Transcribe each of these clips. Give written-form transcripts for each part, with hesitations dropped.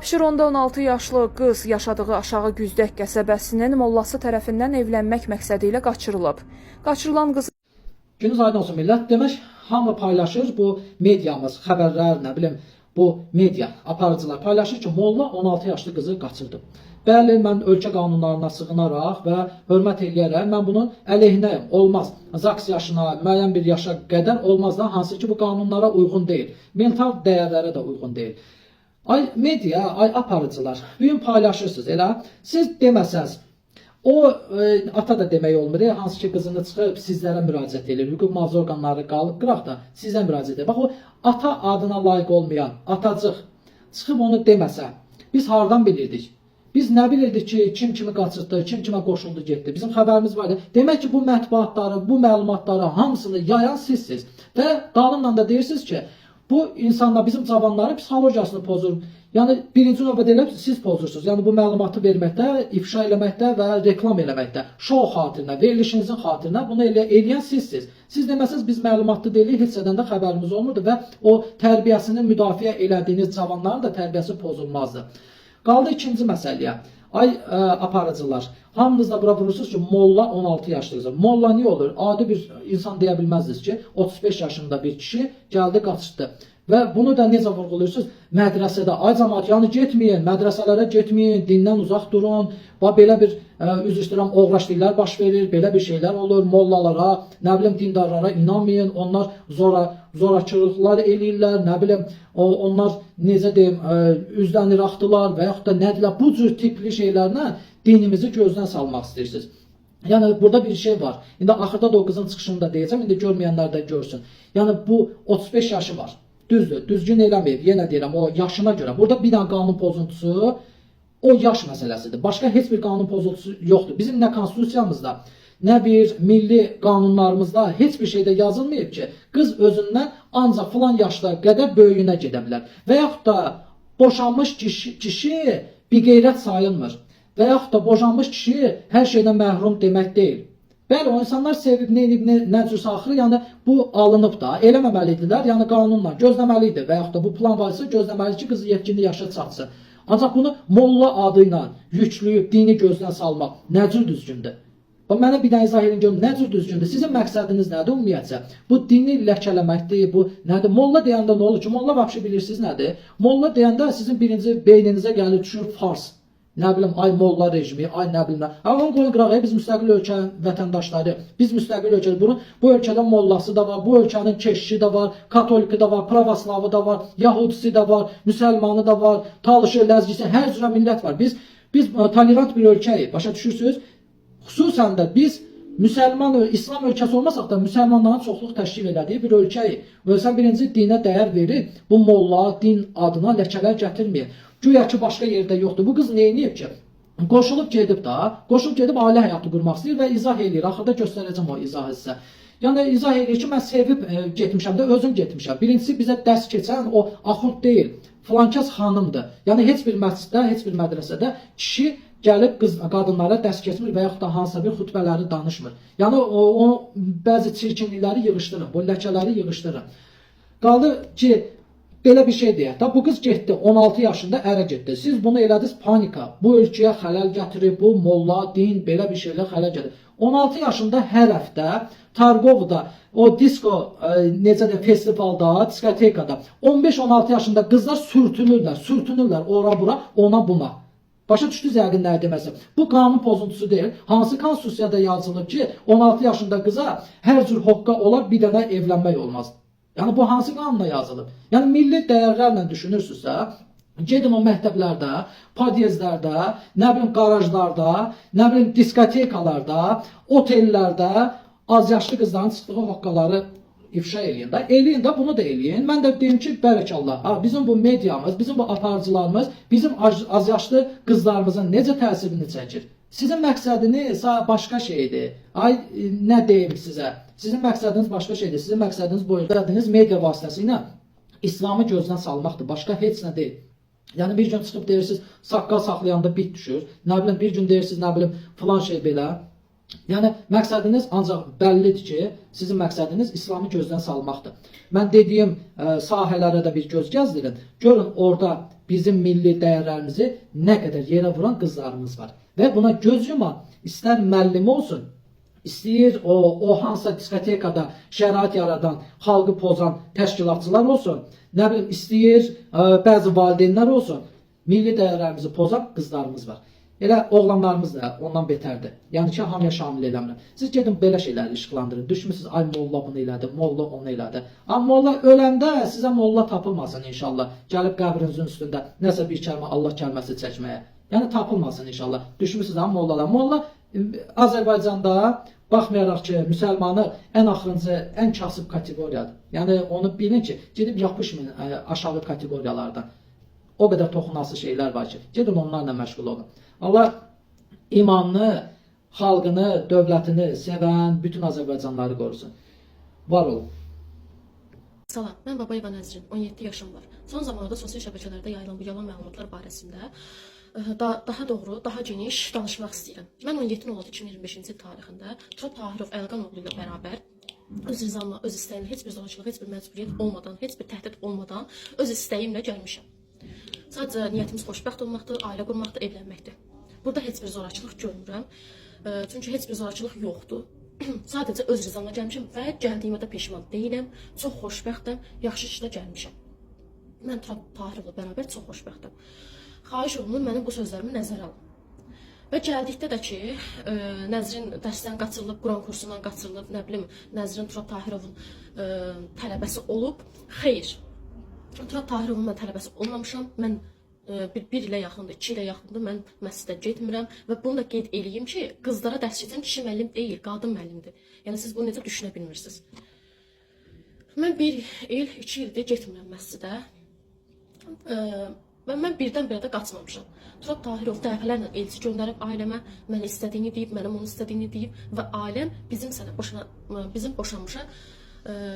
Abşeronda 16 yaşlı qız yaşadığı Aşağı Güzdək qəsəbəsinin mollası tərəfindən evlənmək məqsədi ilə qaçırılıb. Qaçırılan qız Gününüz aydın olsun millət. Demək, hamı paylaşır bu mediamız, xəbərlər, nə bilim, bu media aparıcılar paylaşır ki, molla 16 yaşlı qızı qaçırdı. Bəli, mən ölkə qanunlarına sığınaraq və hörmət eləyərək mən bunun əleyhinəyəm. Olmaz. Zaks yaşına, müəyyən bir yaşa qədər olmaz da, hansı ki bu qanunlara uyğun deyil. Mental dəyərlərə də uyğun deyil. Ay media, ay aparıcılar, bu gün paylaşırsınız elə. Siz deməsəz, o ata da demək olmur, hansı ki qızını çıxıb sizlərə müraciət edir. Hüquq mühafizə orqanları qalıb qıraq da sizə müraciət edir. Bax o ata adına layiq olmayan atacıq çıxıb onu deməsə, biz hardan bilirdik? Biz nə bilirdik ki, kim kimi qaçırtdı, kim kimə qoşuldu getdi. Bizim xəbərimiz var idi. Demək ki, bu mətbuatları, bu məlumatları hamısını yayan sizsiniz. Və dalımla da deyirsiniz ki, bu insanlar, bizim cavanların psixologiyasını pozur. Yəni birinci növbədə elə siz pozursunuz. Yəni bu məlumatı verməkdə, ifşa eləməkdə və reklam eləməkdə, şou xatirinə, verilişinizin xatirinə bunu eləyən sizsiniz. Siz deməsəz biz məlumatlı deyilik, heç nədən də xəbərimiz olmurdu və o tərbiyəsini müdafiə elədiyiniz cavanların da tərbiyəsi pozulmazdı. Qaldı ikinci məsələyə. Ay aparıcılar, hamınız da bura vurursunuz ki, molla 16 yaşlıdır. Molla niyə olur? Adi bir insan deyə bilməzdiniz ki, 35 yaşında bir kişi gəldi, qaçırtdı. Və bunu da necə vurğuluyorsunuz? Mədrəsədə, ay cəmaət, yəni getməyin, mədrəsələrə getməyin, dindən uzaq durun. Belə bir, üzr istəyirəm, oğraşlıqlar baş verir, belə bir şeylər olur. Mollalara, nə bilim, dindarlara inanmayın. Onlar zorakılıqlar eləyirlər, nə bilim, onlar necə deyim, üzdən iraqdılar və yaxud da nədirlər. Bu cür tipli şeylərlə dinimizi gözdən salmaq istəyirsiniz. Yəni burada bir şey var. İndi axırda da o qızın çıxışını da deyəcəm, indi görməyənlər də görsün. Yəni bu 35 yaşı var. Düzdür, düzgün eləməyib, yenə deyirəm, o yaşına görə. Burada bir dənə qanun pozuntusu, o yaş məsələsidir. Başqa heç bir qanun pozuntusu yoxdur. Bizim nə konstitusiyamızda, nə bir milli qanunlarımızda heç bir şeydə yazılmayıb ki, qız özündən ancaq filan yaşda qədər böyüyünə gedə bilər. Və yaxud da boşanmış kişi biqeyrət sayılmır. Və yaxud da boşanmış kişi hər şeydən məhrum demək deyil. Bəli, o insanlar sevib, neyib, nə cürsə axırı, yəni bu alınıb da, eləməməlidirlər, yəni qanunla gözləməlidir və yaxud da bu plan varsa gözləməli ki, qızı yetkinli yaşa çatsın. Ancaq bunu molla adı ilə yüklüyüb, dini gözdən salmaq nə cür düzgündür? Mənə bir dənə izah edin görüm, nə cür düzgündür? Sizin məqsədiniz nədir ümumiyyətcə? Bu dini ləkələməkdir, bu nədir? Molla deyəndə nə olur ki? Molla vəbşi bilirsiniz nədir? Molla deyəndə sizin birinci beyninizə gəlir, düşür fars. Nə bilim, ay molla rejimi, ay nə bilim. Amma qoyun qırağa, biz müstəqil ölkə vətəndaşları, biz müstəqil ölkədir. Bu ölkədə mollası da var, bu ölkənin keşişi də var, katoliki də var, pravoslavı da var, yahudisi də var, müsəlmanı da var, talışı, ləzgisi, hər cürə millət var. Biz tolerant bir ölkəyik, başa düşürsünüz? Xüsusən də biz müsəlman, İslam ölkəsi olmasaq da müsəlmanların çoxluq təşkil elədiyi bir ölkəyik. Ölsən birinci dinə dəyər verir, bu molla, din adına ləkələr gətirməyir. Güya ki, başqa yerdə yoxdur. Bu qız neyiniyib ki? Qoşulub gedib ailə həyatı qurmaq istəyir və izah eləyir. Axırda göstərəcəm o izahı sizə. Yəni, izah eləyir ki, mən sevib getmişəm də, özüm getmişəm. Birincisi, bizə dərs keçən o axund deyil, filankəs xanımdır. Yəni, heç bir məsciddə, heç bir mədrəsədə kişi gəlib qadınlara dərs keçmir və yaxud da hansısa bir xütbələri danışmır. Yəni, o bəzi çirkinlikləri yığışdırın, bu ləkələri yığışdırın. Qaldı ki, belə bir şey deyək də, bu qız getdi, 16 yaşında ərə getdi. Siz bunu elədiniz panika. Bu ölkəyə xələl gətirir, bu molla, din, belə bir şeylə xələl gətirir. 16 yaşında hər həftə Targovda, o disko, necə də festivalda, diskotekada 15-16 yaşında qızlar sürtünürlər ora-bura, ona-buna. Başa düşdünüz yəqin nə deməsi. Bu qanun pozuntusu deyil. Hansı konstitusiyada yazılıb ki, 16 yaşında qıza hər cür hoqqa olar, bir dənə evlənmək olmaz. Yəni bu hansı qanunla yazılıb? Yəni milli dəyərlərlə düşünürsünüzsə, gedin o məktəblərdə, podyezdlərdə, nə bilim qarajlarda, nə bilim diskotekalarda, otellərdə az yaşlı qızların çıxdığı hoqqaları ifşa eləyin də. Eləyin də, bunu da eləyin. Mən də deyim ki, bərəkallah, bizim bu mediamız, bizim bu aparıcılarımız, bizim az yaşlı qızlarımızın necə təsirini çəkir? Sizin məqsədiniz başqa şeydir. Ay, nə deyim sizə? Sizin məqsədiniz başqa şeydir. Sizin məqsədiniz boyunca media vasitəsilə İslamı gözdən salmaqdır. Başqa heç nə deyil. Yəni bir gün çıxıb deyirsiniz, saqqal saxlayanda bit düşür. Nə bilim, bir gün deyirsiniz, nə bilim, filan şey belə. Yəni məqsədiniz ancaq bəllidir ki, sizin məqsədiniz İslamı gözdən salmaqdır. Mən dediyim sahələrə də bir göz gəzdirin. Görün orada bizim milli dəyərlərimizi nə qədər yerə vuran qızlarımız var. Və buna göz yuman, istər müəllimi olsun, istəyir o hansısa diskotekada şərait yaradan, xalqı pozan təşkilatçılar olsun, nə bilim istəyir bəzi valideynlər olsun, milli dəyərlərimizi pozan qızlarımız var. Elə oğlanlarımız da ondan betərdir. Yəni ki, hamıya şamil eləmirəm. Siz gedin belə şeyləri işıqlandırın. Düşmüsünüz, ay molla bunu elədi, molla onu elədi. Amma molla öləndə sizə molla tapılmasın inşallah. Gəlib qəbrinizin üstündə nəsə bir kəlmə, Allah kəlməsi çəkməyə. Yəni tapılmasın inşallah. Düşmüsünüz ha mollalar. Molla Azərbaycanda baxmayaraq ki, müsəlmanı ən axırıncı, ən kasıb kateqoriyadır. Yəni onu bilin ki, gedib yapışmayın aşağı kateqoriyalardan. O qədər toxunası şeylər var ki, gedin onlarla məşğul olun. Allah imanını, xalqını, dövlətini sevən bütün Azərbaycanlıları qorusun. Var olun. Salam, mən Babayeva Nəzrin, 17 yaşım var. Son zamanlarda sosial şəbəkələrdə yayılan bu yalan məlumatlar barəsində daha doğru, daha geniş danışmaq istəyirəm. Mən 17.06.2025-ci il tarixində Turab Tahirov Əlqanoğlu ilə bərabər öz rızamla, öz istəyimlə, heç bir zorlaşıq, heç bir məcburiyyət olmadan, heç bir təhdid olmadan öz istəyimlə gəlmişəm. Sadəcə niyyətimiz xoşbəxt olmaqdır, ailə qurmaqdır, evlənməkdir. Burada heç bir zorakılıq görmürəm. Çünki heç bir zorakılıq yoxdur. Sadəcə öz rızamla gəlmişəm və gəldiyimə də peşman deyiləm. Çox xoşbəxtəm, yaxşı işlə gəlmişəm. Mən Turab Tahirovla bərabər çox xoşbəxtəm. Xahiş olunur, mənim bu sözlərimi nəzərə alın. Və gəldikdə də ki, Nəzrin dərsdən qaçırılıb, Quran kursundan qaçırılıb, nə bilim, Nəzrin Turab Tahirovun tələbəsi olub. Xeyr. Turab Tahirovun mən tələbəsi olmamışam. Mən bir ilə yaxındır, 2 ilə yaxındır, mən məscidə getmirəm və bunu da qeyd eləyim ki, qızlara dərs keçən kişi müəllim deyil, qadın müəllimdir. Yəni siz bunu necə düşünə bilmirsiniz? Mən 1 il, 2 ildir getmirəm məscidə. Və mən birdən-birə də qaçmamışam. Turab Tahirov dəfələrlə elçi göndərib ailəmə, mənə istədiyini deyib, mənim onun istədiyini deyib və ailəm bizim boşanmışa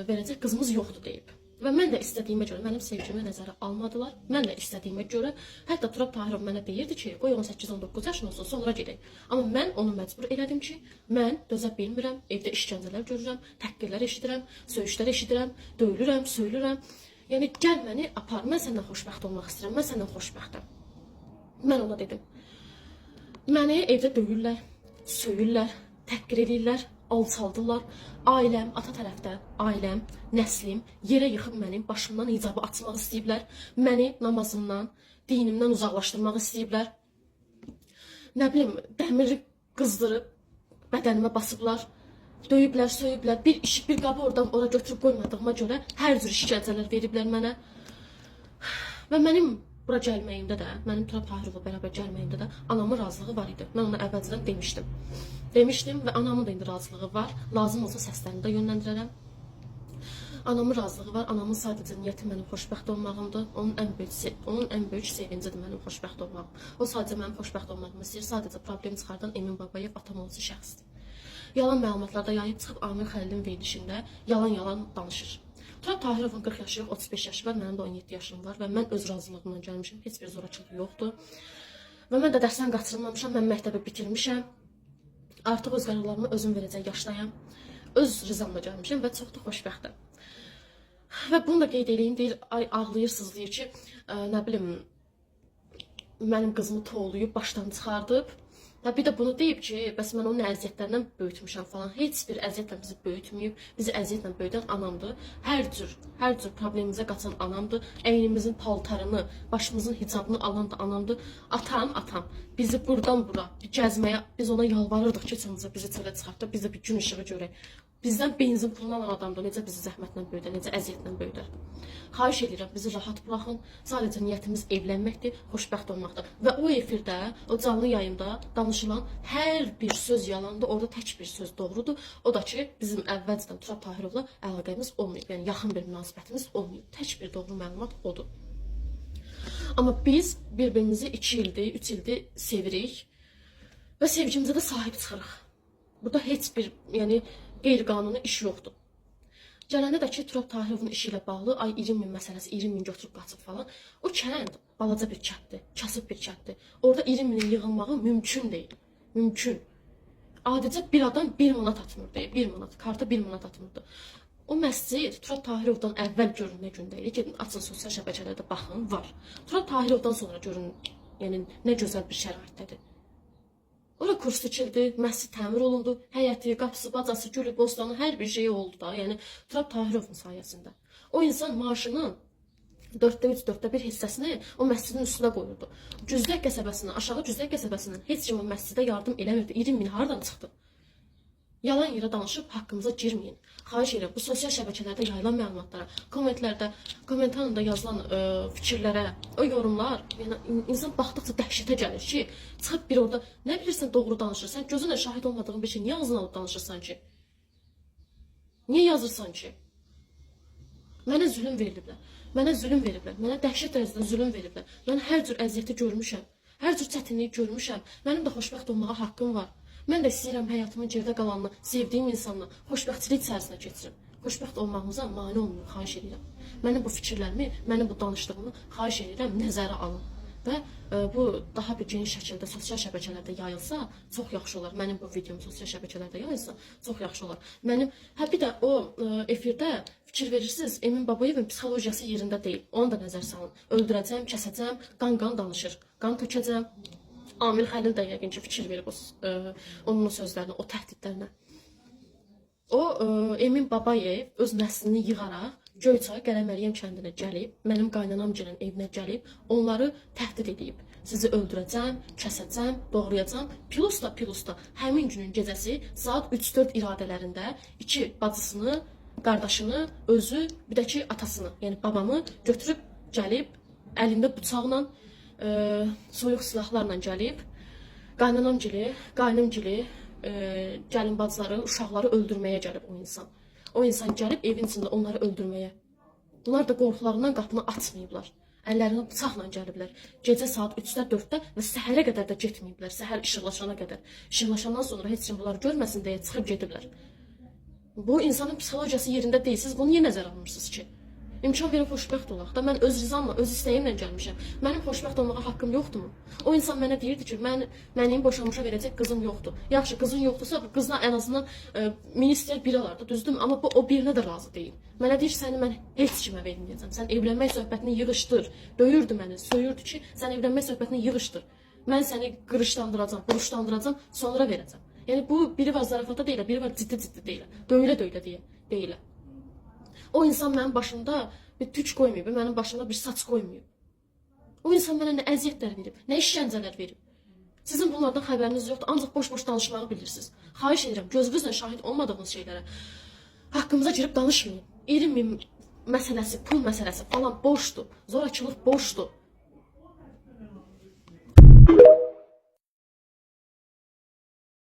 verəcək qızımız yoxdur deyib. Və mən də istədiyimə görə, mənim sevgimi nəzərə almadılar. Mən də istədiyimə görə, hətta Turab Tahirov mənə deyirdi ki, qoy 18-19 yaşın olsun, sonra gedək. Amma mən onu məcbur elədim ki, mən dözə bilmirəm, evdə işgəncələr görürəm, təhqirlər eşidirəm, söyüşlər eşidirəm, döyülürəm, söylürəm. Yəni, gəl məni apar, mən səndən xoşbəxt olmaq istəyirəm, mən səndən xoşbəxtəm. Mən ona dedim. Məni evdə döyürlər, söyürlər, təhqir edirlər, alçaldırlar. Ailəm, ata tərəfdən, ailəm, nəslim yerə yıxıb mənim başımdan hicabı açmaq istəyiblər. Məni namazımdan, dinimdən uzaqlaşdırmaq istəyiblər. Nə bilim, dəmiri qızdırıb, bədənimə basıblar. Döyüblər, söyüblər, bir işi, bir qabı oradan ora götürüb qoymadığıma görə hər cür işgəncələr veriblər mənə. Və mənim bura gəlməyimdə də, mənim Turab Tahirovla bərabər gəlməyimdə də anamın razılığı var idi. Mən ona əvvəlcədən demişdim. Demişdim və anamın da indi razılığı var. Lazım olsa səslərini də yönləndirərəm. Anamın razılığı var. Anamın sadəcə niyyəti mənim xoşbəxt olmağımdır. Onun ən böyük sevincidir mənim xoşbəxt olmağım. O sadəcə mənim xoşbəxt olmağımı istəyir. Sadəcə problem çıxardan Emin Babayev atam olası şəxsdir. Yalan məlumatlarda yayıb çıxıb Amir Xəlilin verilişində yalan danışır. Turab Tahirovun 40 yaşı yox, 35 yaşı var, mənim də 17 yaşım var və mən öz razılığımdan gəlmişəm, heç bir zorakılıq yoxdur. Və mən də dərsdən qaçırılmamışam, mən məktəbi bitirmişəm. Artıq öz qərarlarımı özüm verəcək yaşdayam. Öz rızamla gəlmişəm və çox da xoşbəxtəm. Və bunu da qeyd edeyim, deyir, ay ağlayır, sızlayır ki, nə bilim, mənim qızımı toğlayıb, başdan çıxardıb. Bir də bunu deyib ki, bəs mən onun əziyyətlərindən böyütmüşəm falan. Heç bir əziyyətlə bizi böyütməyib, bizi əziyyətlə böyüdən anamdır. Hər cür problemimizə qaçan anamdır. Əynimizin paltarını, başımızın hicabını alan da anamdır. Atam. Bizi buradan bura gəzməyə, biz ona yalvarırdıq ki, bizi çölə çıxartdı, biz də bir gün işığı görək. Bizdən benzin pulunu alan adamdır, necə bizi zəhmətlə böyüdər, necə əziyyətlə böyüdər. Xahiş edirəm, bizi rahat buraxın. Sadəcə niyyətimiz evlənməkdir, xoşbəxt olmaqdır. Və o efirdə, o canlı yayımda danışılan hər bir söz yalandır, orada tək bir söz doğrudur. O da ki, bizim əvvəlcədən Turab Tahirovla əlaqəmiz olmayıb, yəni yaxın bir münasibətimiz olmayıb. Tək bir doğru məlumat odur. Amma biz bir-birimizi 2 ildir, 3 ildir sevirik və sevgimizə də sahib çıxırıq. Burada heç bir, yəni, qeyri-qanuni iş yoxdur. Gələndə də ki, Turab Tahirovun işi ilə bağlı, 20 min məsələsi, 20 min götürüb qaçıb falan. O kənd balaca bir kənddir, kasıb bir kənddir. Orada 20 minin yığılmağı mümkün deyil. Mümkün. Adicə bir adam 1 manat atmırdı. 1 manat, karta 1 manat atmırdı. O məscid Turab Tahirovdan əvvəl görün nə gündə idi. Gedin açın sosial şəbəkələrdə baxın, var. Turab Tahirovdan sonra görün, yəni nə gözəl bir şəraitdədir. Ora kurs tikildi, məscid təmir olundu, həyəti, qapısı, bacası, gülü, bostanı, hər bir şey oldu da. Yəni Turab Tahirovun sayəsində. O insan maaşının 4/3, 4/1 hissəsini o məscidin üstünə qoyurdu. Cüzdək qəsəbəsindən, aşağı Cüzdək qəsəbəsindən heç kim o məscidə yardım eləmirdi. 20 min hardan çıxdı? Yalan yerə danışıb haqqımıza girməyin. Xahiş edirəm, bu sosial şəbəkələrdə yayılan məlumatlara, kommentlərdə, kommentarında yazılan fikirlərə, o yorumlar, yəni insan baxdıqca dəhşətə gəlir ki, çıxıb bir orada nə bilirsən doğru danışırsan, gözünlə şahid olmadığın bir şey niyə ağzına alıb danışırsan ki? Niyə yazırsan ki? Mənə zülm veriliblər. Mənə zülm veriblər. Mənə dəhşət dərəcədə zülm veriblər. Mən hər cür əziyyəti görmüşəm. Hər cür çətinliyi görmüşəm. Mənim də xoşbəxt olmağa haqqım var. Mən də istəyirəm həyatımın gerdə qalanını, sevdiyim insanla xoşbəxtçilik içərisinə keçirim. Xoşbəxt olmağımıza mane olmayın, xahiş edirəm. Mənim bu fikirlərimi, mənim bu danışdığımı xahiş edirəm, nəzərə alın. Və bu daha bir geniş şəkildə sosial şəbəkələrdə yayılsa çox yaxşı olar. Mənim bu videom sosial şəbəkələrdə yayılsa çox yaxşı olar. Mənim bir də o efirdə fikir verirsiniz, Emin Babayevin psixologiyası yerində deyil. Onu da nəzər salın. Öldürəcəm, kəsəcəm, qan danışır. Qan tökəcəm. Amil Xəlil də yəqin ki fikir verib onun sözlərinə, o təhdidlərinə. O Emin Babayev öz nəslini yığaraq Göyçay Qələməriyəm kəndinə gəlib, mənim qaynanamgilin evinə gəlib, onları təhdid edib. Sizi öldürəcəm, kəsəcəm, doğrayacam. Plus da həmin günün gecəsi saat 3-4 iradələrində 2 bacısını, qardaşını, özü, bir də ki atasını, yəni babamı götürüb gəlib, əlində bıçaqla, soyuq silahlarla gəlib, qaynanamgili, qaynımgili, gəlin bacıları, uşaqları öldürməyə gəlib o insan. O insan gəlib evin içində onları öldürməyə. Bunlar da qorxularından qapını açmayıblar. Əllərinə bıçaqla gəliblər. Gecə saat 3-də, 4-də və səhərə qədər də getməyiblər. Səhər işıqlaşana qədər. İşıqlaşandan sonra heç kim bunları görməsin deyə çıxıb gediblər. Bu insanın psixologiyası yerində deyil. Siz bunu niyə nəzərə almırsınız ki? İmkan verin xoşbəxt olaq da. Mən öz rızamla, öz istəyimlə gəlmişəm. Mənim xoşbəxt olmağa haqqım yoxdurmu? O insan mənə deyirdi ki, mənim boşanmışa verəcək qızım yoxdur. Yaxşı, qızın yoxdursa, bu qızla ən azından minister biri alardı, düzdürmü? Amma bu o birinə də razı deyil. Mənə deyir ki, səni mən heç kimə verməyəcəm. Sən evlənmək söhbətini yığışdır. Döyürdü məni, söyürdü ki, sən evlənmək söhbətini yığışdır. Mən səni qırışlandıracam, buruşlandıracam, sonra verəcəm. Yəni bu biri var zarafata deyil, biri var ciddi deyil. Döyülə deyil. O insan mənim başımda bir tük qoymayıb, mənim başımda bir saç qoymayıb. O insan mənə nə əziyyətlər verib, nə işgəncələr verib. Sizin bunlardan xəbəriniz yoxdur, ancaq boş-boş danışmağı bilirsiniz. Xahiş edirəm, gözünüzlə şahid olmadığınız şeylərə haqqımıza girib danışmayın. 20 min məsələsi, pul məsələsi falan boşdur. Zorakılıq boşdur.